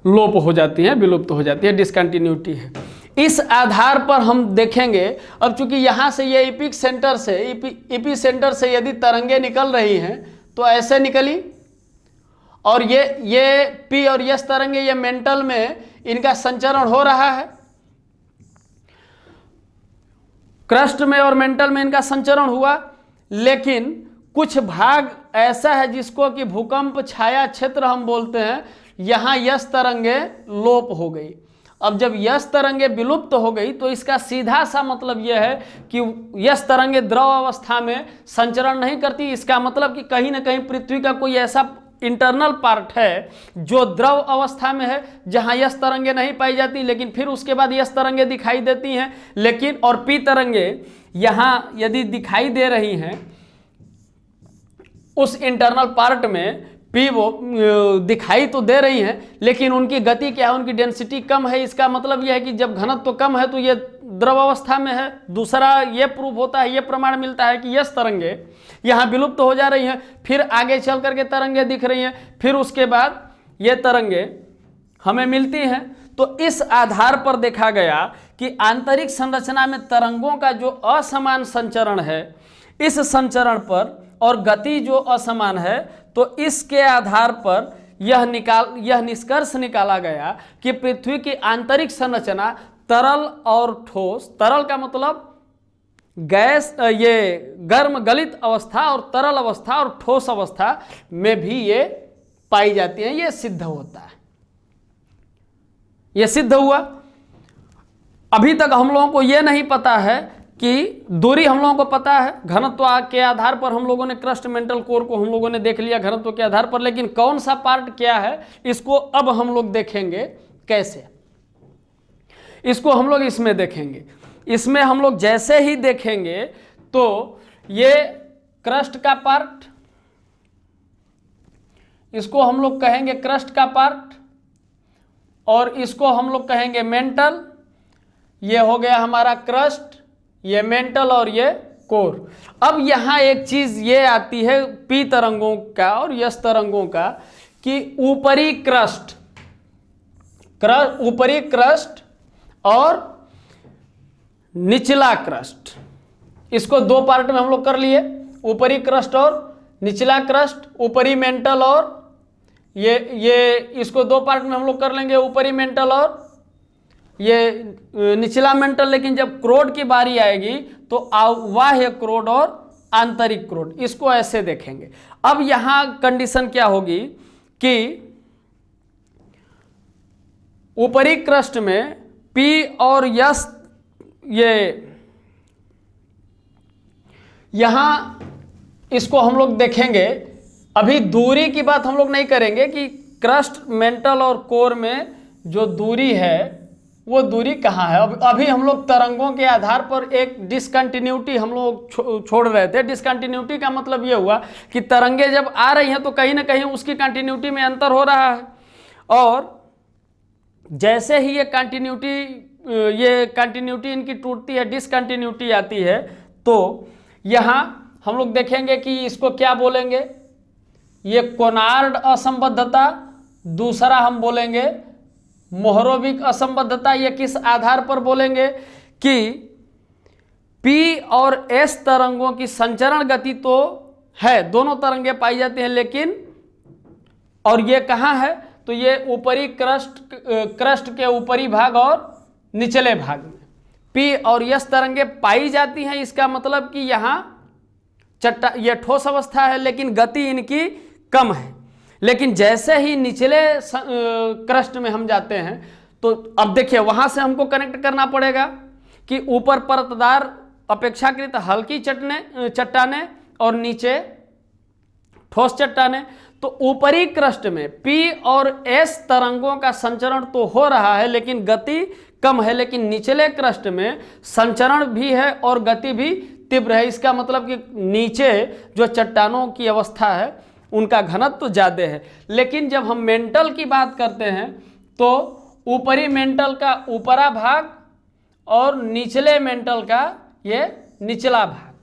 लोप हो जाती है, विलुप्त हो जाती है, डिसकंटिन्यूटी है। इस आधार पर हम देखेंगे, अब चूंकि यहाँ से ये इपिक सेंटर से इपी सेंटर से यदि तरंगे निकल रही हैं तो ऐसे निकली, और ये पी और यस तरंगे ये मेंटल में इनका संचरण हो रहा है, क्रस्ट में और मेंटल में इनका संचरण हुआ। लेकिन कुछ भाग ऐसा है जिसको कि भूकंप छाया क्षेत्र हम बोलते हैं, यहाँ यस तरंगे लोप हो गई। अब जब यस तरंगे विलुप्त हो गई तो इसका सीधा सा मतलब यह है कि यस तरंगे द्रव अवस्था में संचरण नहीं करती। इसका मतलब कि कहीं ना कहीं पृथ्वी का कोई ऐसा इंटरनल पार्ट है जो द्रव अवस्था में है जहां यस तरंगे नहीं पाई जाती, लेकिन फिर उसके बाद यस तरंगे दिखाई देती हैं। लेकिन और पी तरंगे यहां यदि दिखाई दे रही हैं उस इंटरनल पार्ट में, पी वो दिखाई तो दे रही हैं लेकिन उनकी गति क्या है, उनकी डेंसिटी कम है। इसका मतलब यह है कि जब घनत्व तो कम है तो ये द्रव अवस्था में है। दूसरा ये प्रूव होता है, ये प्रमाण मिलता है कि यस तरंगे यहाँ विलुप्त हो जा रही हैं, फिर आगे चल करके तरंगे दिख रही हैं, फिर उसके बाद ये तरंगे हमें मिलती हैं। तो इस आधार पर देखा गया कि आंतरिक संरचना में तरंगों का जो असमान संचरण है, इस संचरण पर और गति जो असमान है, तो इसके आधार पर यह निष्कर्ष निकाला गया कि पृथ्वी की आंतरिक संरचना तरल और ठोस, तरल का मतलब गैस, ये गर्म गलित अवस्था और तरल अवस्था और ठोस अवस्था में भी ये पाई जाती हैं। ये सिद्ध होता है, ये सिद्ध हुआ। अभी तक हम लोगों को ये नहीं पता है कि दूरी हम लोगों को पता है, घनत्व के आधार पर हम लोगों ने क्रस्ट मेंटल कोर को हम लोगों ने देख लिया घनत्व के आधार पर, लेकिन कौन सा पार्ट क्या है इसको अब हम लोग देखेंगे। कैसे इसको हम लोग इसमें देखेंगे। इसमें हम लोग जैसे ही देखेंगे तो ये क्रस्ट का पार्ट, इसको हम लोग कहेंगे क्रस्ट का पार्ट, और इसको हम लोग कहेंगे मेंटल। ये हो गया हमारा क्रस्ट, ये मेंटल और ये कोर। अब यहां एक चीज ये आती है पी तरंगों का और यस तरंगों का कि ऊपरी क्रस्ट और निचला क्रस्ट, इसको दो पार्ट में हम लोग कर लिए, ऊपरी क्रस्ट और निचला क्रस्ट, ऊपरी मेंटल और ये इसको दो पार्ट में हम लोग कर लेंगे, ऊपरी मेंटल और ये निचला मेंटल। लेकिन जब क्रोड की बारी आएगी तो बाह्य क्रोड और आंतरिक क्रोड, इसको ऐसे देखेंगे। अब यहां कंडीशन क्या होगी कि ऊपरी क्रस्ट में पी और यस, ये यहां इसको हम लोग देखेंगे। अभी दूरी की बात हम लोग नहीं करेंगे कि क्रस्ट मेंटल और कोर में जो दूरी है वो दूरी कहाँ है। अभी हम लोग तरंगों के आधार पर एक डिसकंटिन्यूटी हम लोग छोड़ रहे थे। डिसकंटिन्यूटी का मतलब ये हुआ कि तरंगे जब आ रही हैं तो कहीं ना कहीं उसकी कंटिन्यूटी में अंतर हो रहा है, और जैसे ही ये कंटिन्यूटी इनकी टूटती है, डिसकंटिन्यूटी आती है, तो यहाँ हम लोग देखेंगे कि इसको क्या बोलेंगे। ये कोनार्ड असंबद्धता, दूसरा हम बोलेंगे मोहरोविक असंबद्धता। ये किस आधार पर बोलेंगे कि पी और एस तरंगों की संचरण गति तो है, दोनों तरंगे पाई जाती हैं, लेकिन और ये कहाँ है तो ये ऊपरी क्रस्ट के ऊपरी भाग और निचले भाग में पी और एस तरंगे पाई जाती हैं। इसका मतलब कि यहाँ ये ठोस अवस्था है लेकिन गति इनकी कम है। लेकिन जैसे ही निचले क्रस्ट में हम जाते हैं तो अब देखिए वहां से हमको कनेक्ट करना पड़ेगा कि ऊपर परतदार अपेक्षाकृत हल्की चट्टाने और नीचे ठोस चट्टाने। तो ऊपरी क्रस्ट में पी और एस तरंगों का संचरण तो हो रहा है लेकिन गति कम है, लेकिन निचले क्रस्ट में संचरण भी है और गति भी तीव्र है। इसका मतलब कि नीचे जो चट्टानों की अवस्था है उनका घनत्व तो ज़्यादा है। लेकिन जब हम मेंटल की बात करते हैं तो ऊपरी मेंटल का ऊपरा भाग और निचले मेंटल का ये निचला भाग,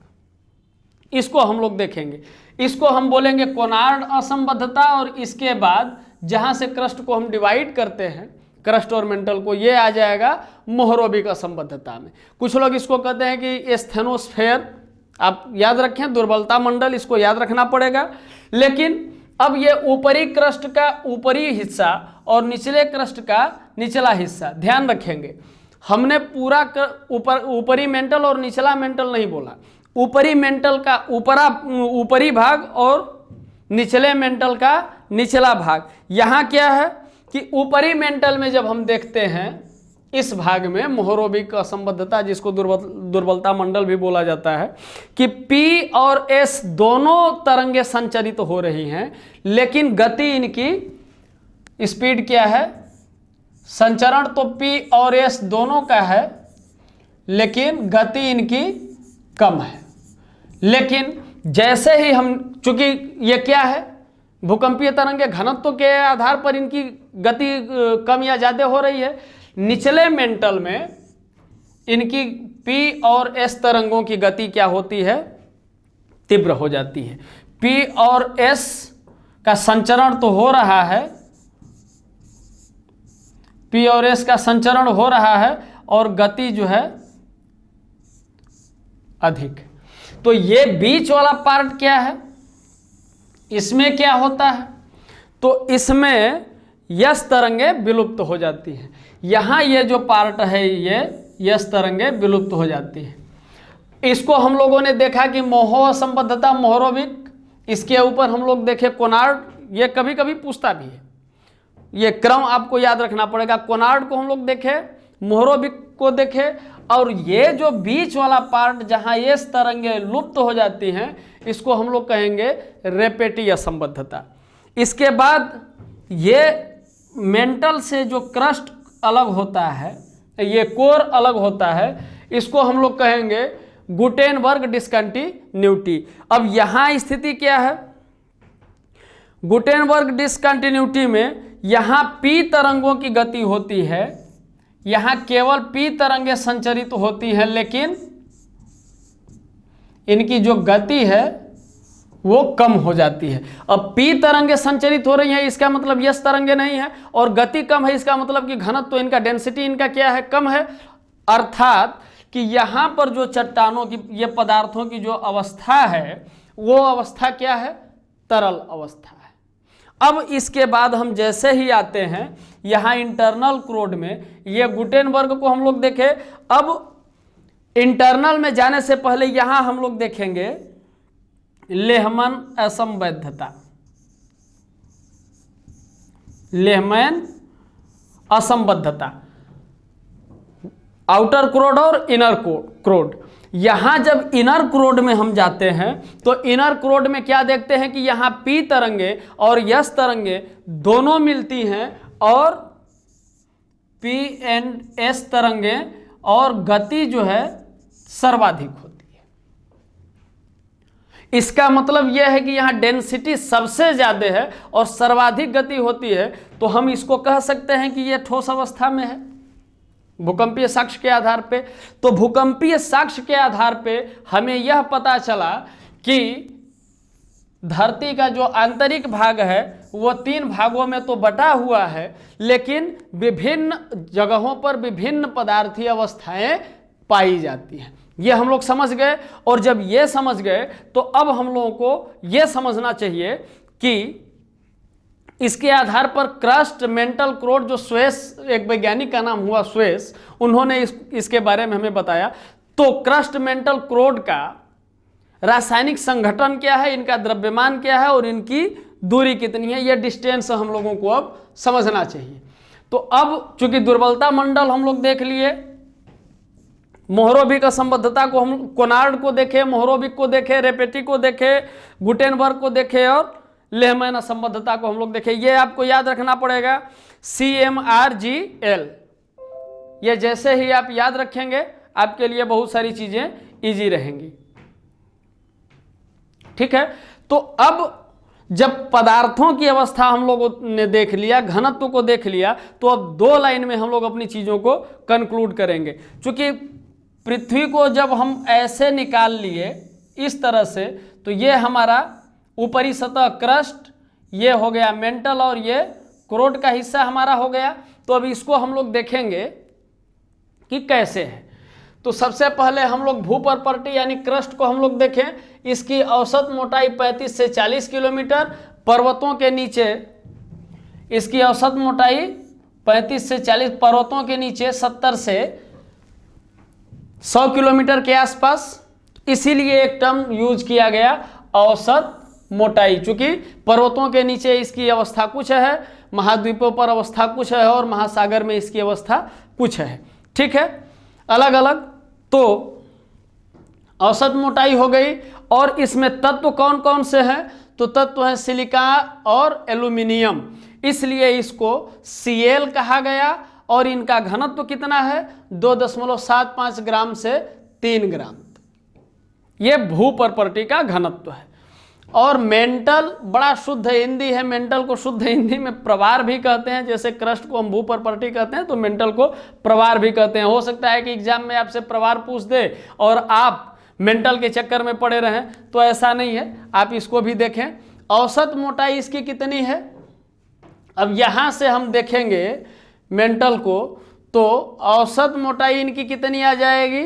इसको हम लोग देखेंगे। इसको हम बोलेंगे कोनार्ड असंबद्धता, और इसके बाद जहाँ से क्रस्ट को हम डिवाइड करते हैं क्रस्ट और मेंटल को, ये आ जाएगा मोहरोविक असंबद्धता में। कुछ लोग इसको कहते हैं कि स्थेनोस्फेयर, आप याद रखें दुर्बलता मंडल, इसको याद रखना पड़ेगा। लेकिन अब ये ऊपरी क्रस्ट का ऊपरी हिस्सा और निचले क्रस्ट का निचला हिस्सा ध्यान रखेंगे। हमने पूरा ऊपरी मेंटल और निचला मेंटल नहीं बोला, ऊपरी मेंटल का ऊपरी भाग और निचले मेंटल का निचला भाग। यहाँ क्या है कि ऊपरी मेंटल में जब हम देखते हैं इस भाग में मोहरोविक असंबद्धता, जिसको दुर्बलता मंडल भी बोला जाता है, कि पी और एस दोनों तरंगे संचरित हो रही हैं लेकिन गति इनकी स्पीड क्या है, संचरण तो पी और एस दोनों का है लेकिन गति इनकी कम है। लेकिन जैसे ही हम, चूंकि ये क्या है भूकंपीय तरंगे घनत्व के आधार पर इनकी गति कम या ज़्यादा हो रही है, निचले मेंटल में इनकी पी और एस तरंगों की गति क्या होती है, तीव्र हो जाती है। पी और एस का संचरण तो हो रहा है, पी और एस का संचरण हो रहा है और गति जो है अधिक। तो ये बीच वाला पार्ट क्या है, इसमें क्या होता है, तो इसमें यस तरंगे विलुप्त हो जाती हैं। यहाँ ये जो पार्ट है ये यस तरंगे विलुप्त हो जाती है। इसको हम लोगों ने देखा कि मोहो असंबद्धता मोहरोविक, इसके ऊपर हम लोग देखे कोनार्ड, ये कभी कभी पूछता भी है, ये क्रम आपको याद रखना पड़ेगा। कोनार्ड को हम लोग देखे, मोहरोविक को देखे, और ये जो बीच वाला पार्ट जहां ये तरंगे लुप्त हो जाती हैं, इसको हम लोग कहेंगे रेपेटी असंबद्धता। इसके बाद ये मेंटल से जो क्रस्ट अलग होता है, ये कोर अलग होता है, इसको हम लोग कहेंगे गुटेनबर्ग डिस्कंटिन्यूटी। अब यहां स्थिति क्या है, गुटेनबर्ग डिस्कंटिन्यूटी में यहां पी तरंगों की गति होती है, यहां केवल पी तरंगे संचरित होती हैं, लेकिन इनकी जो गति है वो कम हो जाती है। अब पी तरंगे संचरित हो रही हैं, इसका मतलब यस तरंगे नहीं है, और गति कम है, इसका मतलब कि घनत्व तो इनका, डेंसिटी इनका क्या है, कम है। अर्थात कि यहां पर जो चट्टानों की, ये पदार्थों की जो अवस्था है, वो अवस्था क्या है, तरल अवस्था है। अब इसके बाद हम जैसे ही आते हैं यहां इंटरनल क्रोड में, ये गुटेनबर्ग को हम लोग देखे। अब इंटरनल में जाने से पहले यहां हम लोग देखेंगे लेहमैन असंबद्धता, लेहमैन असंबद्धता, आउटर क्रोड और इनर क्रोड। यहां जब इनर क्रोड में हम जाते हैं तो इनर क्रोड में क्या देखते हैं कि यहां पी तरंगे और यस तरंगे दोनों मिलती हैं, और पी एंड एस तरंगे और गति जो है सर्वाधिक होती है। इसका मतलब यह है कि यहां डेंसिटी सबसे ज्यादा है और सर्वाधिक गति होती है, तो हम इसको कह सकते हैं कि यह ठोस अवस्था में है भूकंपीय साक्ष्य के आधार पे। तो भूकंपीय साक्ष्य के आधार पे हमें यह पता चला कि धरती का जो आंतरिक भाग है वो 3 भागों में तो बटा हुआ है, लेकिन विभिन्न जगहों पर विभिन्न पदार्थीय अवस्थाएं पाई जाती हैं। ये हम लोग समझ गए, और जब ये समझ गए तो अब हम लोगों को ये समझना चाहिए कि इसके आधार पर क्रस्ट, मेंटल क्रोड, जो स्वेस, एक वैज्ञानिक का नाम हुआ स्वेस, उन्होंने इसके बारे में हमें बताया। तो क्रस्ट, मेंटल क्रोड का रासायनिक संगठन क्या है, इनका द्रव्यमान क्या है और इनकी दूरी कितनी है, यह डिस्टेंस हम लोगों को अब समझना चाहिए। तो अब चूंकि दुर्बलता मंडल हम लोग देख लिए, मोहरोविक असंबद्धता को हम कोनार्ड को देखे, मोहरोविक को देखे, रेपेटी को देखे, गुटेनबर्ग को देखे, और लेहमैन असंबद्धता को हम लोग देखे। ये आपको याद रखना पड़ेगा, CMRGL। ये जैसे ही आप याद रखेंगे आपके लिए बहुत सारी चीजें इजी रहेंगी। ठीक है, तो अब जब पदार्थों की अवस्था हम लोगों ने देख लिया, घनत्व को देख लिया, तो अब 2 लाइन में हम लोग अपनी चीजों को कंक्लूड करेंगे। क्योंकि पृथ्वी को जब हम ऐसे निकाल लिए इस तरह से, तो ये हमारा ऊपरी सतह क्रस्ट, ये हो गया मेंटल, और ये क्रोड का हिस्सा हमारा हो गया। तो अब इसको हम लोग देखेंगे कि कैसे है। तो सबसे पहले हम लोग भू प्रॉपर्टी यानी क्रस्ट को हम लोग देखें। इसकी औसत मोटाई 35 से 40 किलोमीटर, पर्वतों के नीचे इसकी औसत मोटाई 35 से 40, पर्वतों के नीचे 70 से 100 किलोमीटर के आसपास। इसीलिए एक टर्म यूज किया गया, औसत मोटाई। चूंकि पर्वतों के नीचे इसकी अवस्था कुछ है, महाद्वीपों पर अवस्था कुछ है, और महासागर में इसकी अवस्था कुछ है। ठीक है, अलग अलग। तो औसत मोटाई हो गई, और इसमें तत्व कौन कौन से हैं, तो तत्व है सिलिका और एल्यूमिनियम, इसलिए इसको Cl कहा गया। और इनका घनत्व कितना है, 2.75 ग्राम से 3 ग्राम। ये भू प्रॉपर्टी का घनत्व है। और मेंटल बड़ा शुद्ध हिंदी है, मेंटल को शुद्ध हिंदी में प्रवार भी कहते हैं। जैसे क्रस्ट को हम भू प्रॉपर्टी कहते हैं, तो मेंटल को प्रवार भी कहते हैं। हो सकता है कि एग्जाम में आपसे प्रवार पूछ दे और आप मेंटल के चक्कर में पड़े रहें, तो ऐसा नहीं है, आप इसको भी देखें। औसत मोटाई इसकी कितनी है, अब यहाँ से हम देखेंगे मेंटल को, तो औसत मोटाई इनकी कितनी आ जाएगी,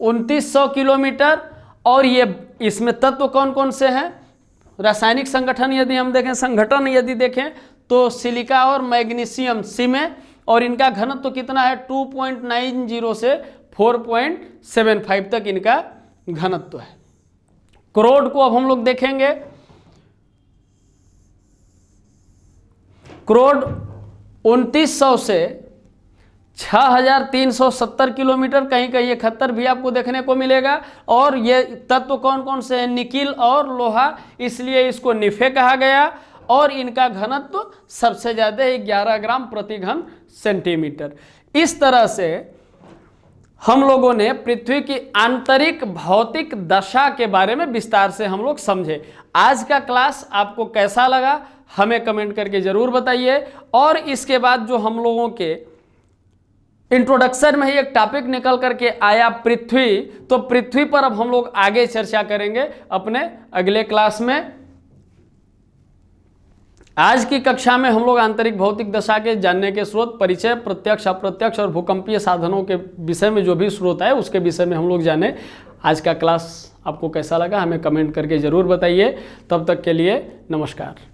2900 किलोमीटर। और ये इसमें तत्व कौन कौन से हैं, रासायनिक संगठन यदि हम देखें, संगठन यदि देखें, तो सिलिका और मैग्नीशियम सी में, और इनका घनत्व तो कितना है, 2.90 से 4.75 तक इनका घनत्व है। क्रोड को अब हम लोग देखेंगे। क्रोड 2900 से 6370 किलोमीटर, कहीं कहीं 71 भी आपको देखने को मिलेगा। और ये तत्व कौन कौन से हैं? निकिल और लोहा, इसलिए इसको निफे कहा गया। और इनका घनत्व सबसे ज़्यादा 11 ग्राम प्रति घन सेंटीमीटर। इस तरह से हम लोगों ने पृथ्वी की आंतरिक भौतिक दशा के बारे में विस्तार से हम लोग समझे। आज का क्लास आपको कैसा लगा हमें कमेंट करके जरूर बताइए। और इसके बाद जो हम लोगों के इंट्रोडक्शन में ही एक टॉपिक निकल करके आया पृथ्वी, तो पृथ्वी पर अब हम लोग आगे चर्चा करेंगे अपने अगले क्लास में। आज की कक्षा में हम लोग आंतरिक भौतिक दशा के जानने के स्रोत, परिचय, प्रत्यक्ष अप्रत्यक्ष और भूकंपीय साधनों के विषय में जो भी स्रोत है उसके विषय में हम लोग जाने। आज का क्लास आपको कैसा लगा हमें कमेंट करके ज़रूर बताइए। तब तक के लिए नमस्कार।